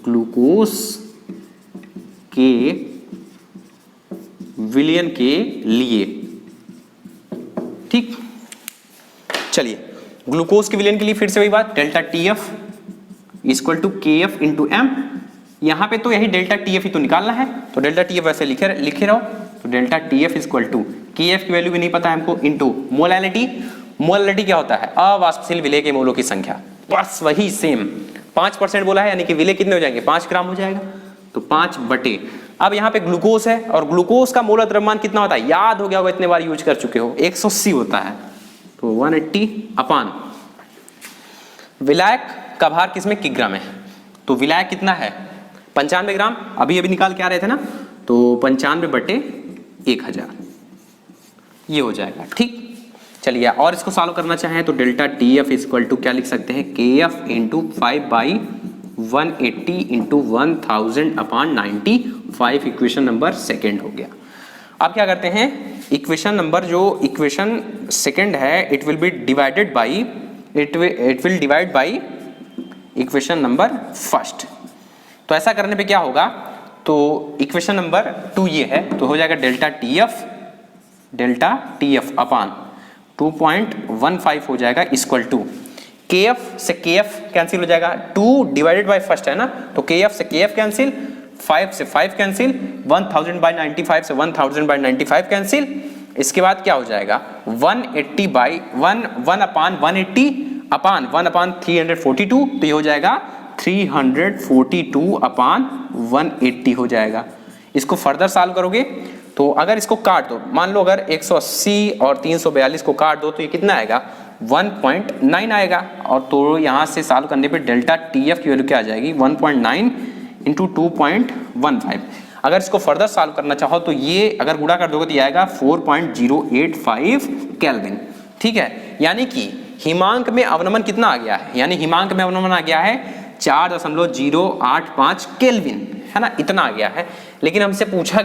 Speaker 1: ग्लूकोज के विलयन के लिए। ठीक, चलिए ग्लूकोज के विलयन के लिए फिर से वही बात, delta TF equal to KF into M। यहां पे तो यही डेल्टा TF ही तो निकालना है, तो डेल्टा TF वैसे लिखे रहो, तो delta TF equal to KF की वैल्यू भी नहीं पता है हमको, इंटू मोलैलिटी। मोलैलिटी क्या होता है, अवाष्पशील विलेय के मोलों की संख्या, बस वही सेम। 5% बोला है, यानी कि विलेय कितने हो जाएंगे, 5 ग्राम हो जाएगा, तो 5 बटे, अब यहाँ पे ग्लूकोज है और ग्लूकोज का मोल द्रव्यमान कितना होता है, याद हो गया होगा, इतने बार यूज कर चुके हो, 180 होता है, तो 180 अपान विलायक का भार किसमें, किग्रा में, तो विलायक कितना है 95 ग्राम, अभी निकाल के आ रहे थे ना, तो 95 बटे 1000 ये हो जाएगा। ठीक, चलिए और इसको सॉल्व करना चाहें तो डेल्टा TF इक्वल टू क्या लिख सकते हैं, KF इंटू 5/180 इंटू 1000 अपान 95, इक्वेशन नंबर सेकेंड हो गया। अब क्या करते हैं, इक्वेशन नंबर जो इक्वेशन सेकेंड है, it will divide by equation number first. तो ऐसा करने पे क्या होगा, तो इक्वेशन नंबर 2 ये है, तो हो जाएगा डेल्टा TF अपान 2.15 हो जाएगा इक्वल टू KF से KF कैंसिल हो जाएगा, 2 डिवाइडेड बाय फर्स्ट है ना, तो KF से KF कैंसिल, 5 से 5 कैंसिल, 1000/95 से 1000/95 कैंसिल। इसके बाद क्या हो जाएगा 180 बाई 1 अपान 180 अपान 1 अपान 342, तो ये हो जाएगा 342 अपान 180 हो जाएगा। इसको फर्दर सॉल्व करोगे तो अगर इसको काट दो, मान लो अगर 180 और 342 को काट दो तो ये कितना आएगा 1.9 आएगा, और तो यहाँ से सॉल्व करने पे डेल्टा TF की वैल्यू क्या आ जाएगी 1.9 इंटू 2.15। अगर इसको फर्दर सॉल्व करना चाहो तो ये अगर गुणा कर दोगे तो ये आएगा 4.085 केल्विन। ठीक है, यानी कि हिमांक में अवनमन कितना आ गया है, यानी हिमांक में अवनमन आ गया है 4.085 केल्विन, है ना, इतना आ गया है। लेकिन हमसे पूछा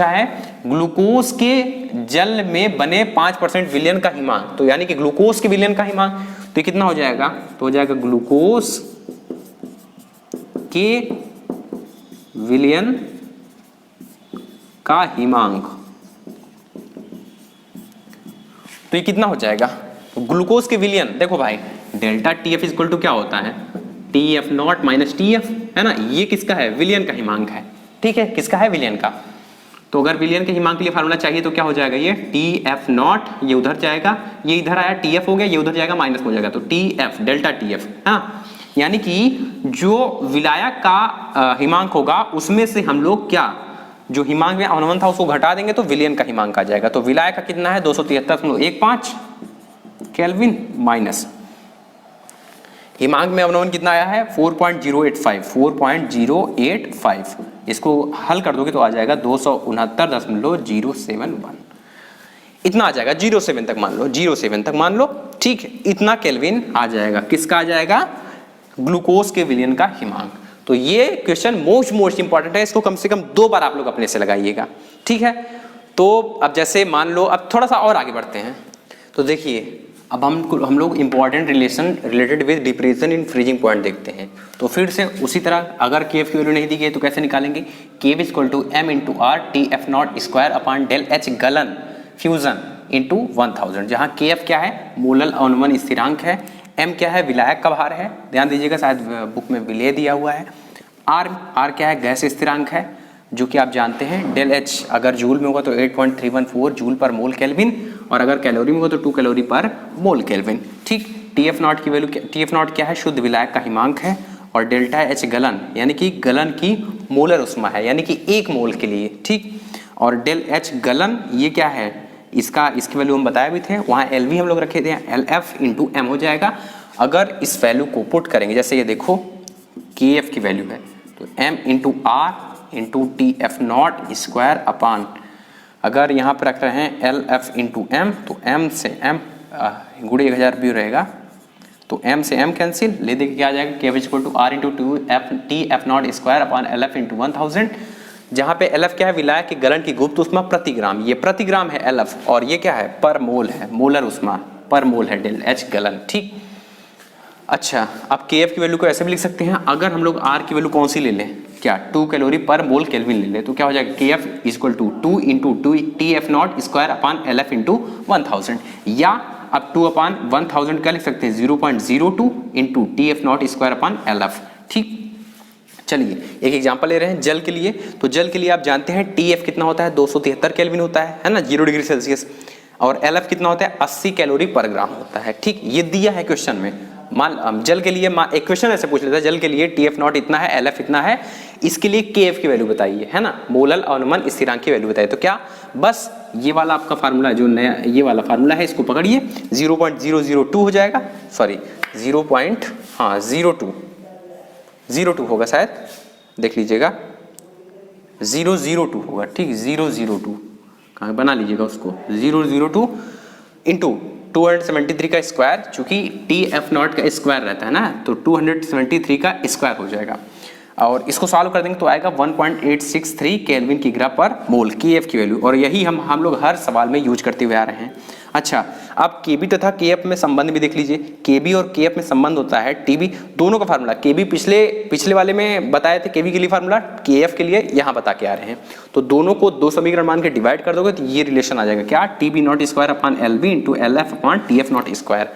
Speaker 1: है ग्लूकोज के जल में बने 5% विलयन का हिमांक, तो यानी कि ग्लूकोज के विलयन का हिमांक, तो ये कितना हो जाएगा, तो हो जाएगा ग्लूकोज के विलयन का हिमांक, तो ये कितना हो जाएगा, तो ग्लूकोज के विलयन, देखो भाई डेल्टा TF इक्वल टू क्या होता है, TF नॉट माइनस TF, है ना, ये किसका है, विलयन का हिमांक है। ठीक है, किसका है, विलयन का। तो अगर विलयन के हिमांक के लिए फार्मूला चाहिए तो क्या हो जाएगा, ये TF नॉट, ये उधर जाएगा, ये इधर आया TF हो गया, ये उधर जाएगा माइनस हो जाएगा, तो TF डेल्टा TF, हाँ, यानी कि जो विलायक का हिमांक होगा उसमें से हम लोग क्या, जो हिमांक में अवनमन था उसको घटा देंगे तो विलयन का हिमांक आ जाएगा। तो विलायक का कितना है 273.15 केल्विन माइनस हिमांक में अवनमन कितना आया है 4.085। इसको हल कर दोगे तो आ जाएगा 269.071, इतना आ जाएगा, 07 तक मान लो, 07 तक मान लो। ठीक है, इतना केल्विन आ जाएगा, किसका आ जाएगा, ग्लूकोज के विलयन का हिमांक। तो ये क्वेश्चन मोस्ट इंपॉर्टेंट है, इसको कम से कम 2 बार आप लोग अपने से लगाइएगा, ठीक है। तो अब जैसे मान लो, अब थोड़ा सा और आगे बढ़ते हैं, तो देखिए अब हम लोग important relation related with depression in freezing point देखते हैं। तो फिर से उसी तरह अगर केएफ की वैल्यू नहीं दी गई तो कैसे निकालेंगे, KF is equal to m into R T F not square upon del H गलन फ्यूजन इंटू 1000, जहाँ केएफ क्या है, मोलल अवनमन स्थिरांक है, m क्या है, विलायक का भार है, ध्यान दीजिएगा शायद बुक में विलेय दिया हुआ है, r क्या है, गैस स्थिरांक है जो कि आप जानते हैं, डेल एच अगर जूल में होगा तो 8.314 जूल पर मोल केल्विन, और अगर कैलोरी में होगा तो 2 कैलोरी पर मोल केल्विन, ठीक। टीएफ नॉट की वैल्यू, टीएफ नॉट क्या है, शुद्ध विलायक का हिमांक है, और डेल्टा एच गलन यानी कि गलन की मोलर उष्मा है, यानी कि 1 मोल के लिए, ठीक। और डेल एच गलन ये क्या है, इसकी वैल्यू हम बताए भी थे, वहाँ एल वी हम लोग रखे थे, एल एफ इंटू एम हो जाएगा। अगर इस वैल्यू को पुट करेंगे, जैसे ये देखो के एफ की वैल्यू है तो M into R into T F not square upon, अगर यहाँ पर रख रहे हैं एल एफ इंटू एम तो एम से एम गुड़े 1000 भी रहेगा, तो एम से एम कैंसिल, ले दे के क्या आ जाएगा, K equal to R into two F T F not square upon L F into 1000, जहाँ पे एल एफ क्या है, विलायक की गलन की गुप्त उष्मा प्रति ग्राम, ये प्रति ग्राम है एल एफ, और ये क्या है, पर मोल है, मोलर उष्मा पर मोल है डेल एच गलन, ठीक। अच्छा, अब के एफ की वैल्यू को ऐसे भी लिख सकते हैं, अगर हम लोग आर की वैल्यू कौन सी ले लें, क्या 2 कैलोरी पर मोल केल्विन ले लें, तो क्या हो जाएगा, K F equal to 2 into 2 T F not square upon L F into 1000, या अब 2 अपॉन 1000 क्या लिख सकते हैं, 0.02 into T F not square upon L F, ठीक। चलिए एक एग्जांपल ले रहे हैं जल के लिए, तो जल के लिए आप जानते हैं टी एफ कितना होता है, 273 केल्विन होता है ना, 0 डिग्री सेल्सियस, और एल एफ कितना होता है, 80 कैलोरी पर ग्राम होता है, ठीक। ये दिया है क्वेश्चन में, मान जल के लिए एक क्वेश्चन ऐसे पूछ लेता है, जल के लिए टी एफ नॉट इतना है, एल एफ इतना है, इसके लिए के एफ की वैल्यू बताइए, है ना, मोलल अवनमन स्थिरांक की वैल्यू बताइए, तो क्या बस ये वाला आपका फार्मूला जो नया ये वाला फार्मूला है इसको पकड़िए, 0.002 हो जाएगा, सॉरी 0.02 होगा शायद, देख लीजिएगा 002 होगा, ठीक, 002 कहाँ बना लीजिएगा उसको, 002 इंटू 273 का स्क्वायर, चूंकि टी एफ नॉट का स्क्वायर रहता है ना, तो 273 का स्क्वायर हो जाएगा, और इसको सॉल्व कर देंगे तो आएगा 1.863 केल्विन की ग्राम पर मोल के एफ की वैल्यू, और यही हम लोग हर सवाल में यूज करते हुए आ रहे हैं। अच्छा, अब के बी तथा के एफ में संबंध भी देख लीजिए, के बी और के एफ में संबंध होता है, टी बी दोनों का फार्मूला, के बी पिछले वाले में बताए थे, के बी के लिए फार्मूला, के एफ के लिए यहाँ बता के आ रहे हैं, तो दोनों को 2 समीकरण मान के डिवाइड कर दोगे तो ये रिलेशन आ जाएगा, क्या, T B not square upon L B into L F upon T F not square.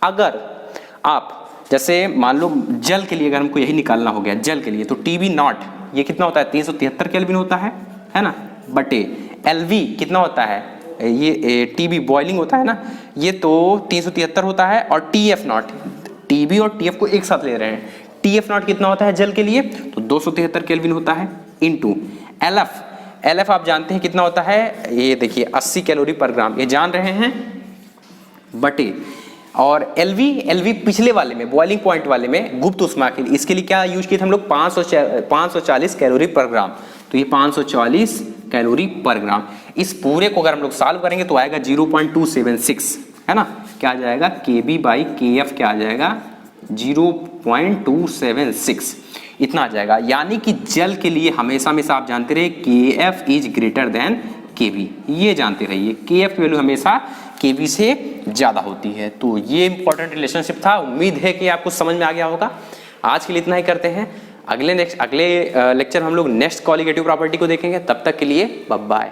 Speaker 1: अगर आप जैसे मान लो जल के लिए अगर हमको यही निकालना हो गया, जल के लिए, तो टी बी नॉट ये कितना होता है, 373 केल्विन होता है ना, बटे एल वी कितना होता है, ये टीबी बॉइलिंग होता है ना, ये तो 373 होता है, और टीएफ नॉट, टीबी और टीएफ को एक साथ ले रहे हैं, टीएफ नॉट कितना होता है जल के लिए, तो 273 केल्विन होता है, इनटू एलएफ आप जानते हैं कितना होता है, ये देखिए 80 कैलोरी पर ग्राम, ये जान रहे हैं, बटे, और एलवी पिछले वाले में बॉइलिंग पॉइंट वाले में गुप्त उष्मा के लिए, इसके लिए क्या यूज किए थे हम लोग, 540 कैलोरी पर ग्राम, तो ये 540 कैलोरी पर ग्राम, इस पूरे को अगर हम लोग सॉल्व करेंगे तो आएगा 0.276, है ना, क्या आ जाएगा, के बी बाई के एफ क्या आ जाएगा, 0.276, इतना आ जाएगा। यानी कि जल के लिए हमेशा आप जानते रहे के एफ इज ग्रेटर देन के बी, ये जानते रहिए, के एफ की वैल्यू हमेशा के बी से ज़्यादा होती है। तो ये इंपॉर्टेंट रिलेशनशिप था, उम्मीद है कि आपको समझ में आ गया होगा। आज के लिए इतना ही करते हैं, अगले लेक्चर हम लोग नेक्स्ट कॉलिगेटिव प्रॉपर्टी को देखेंगे, तब तक के लिए बाय बाय।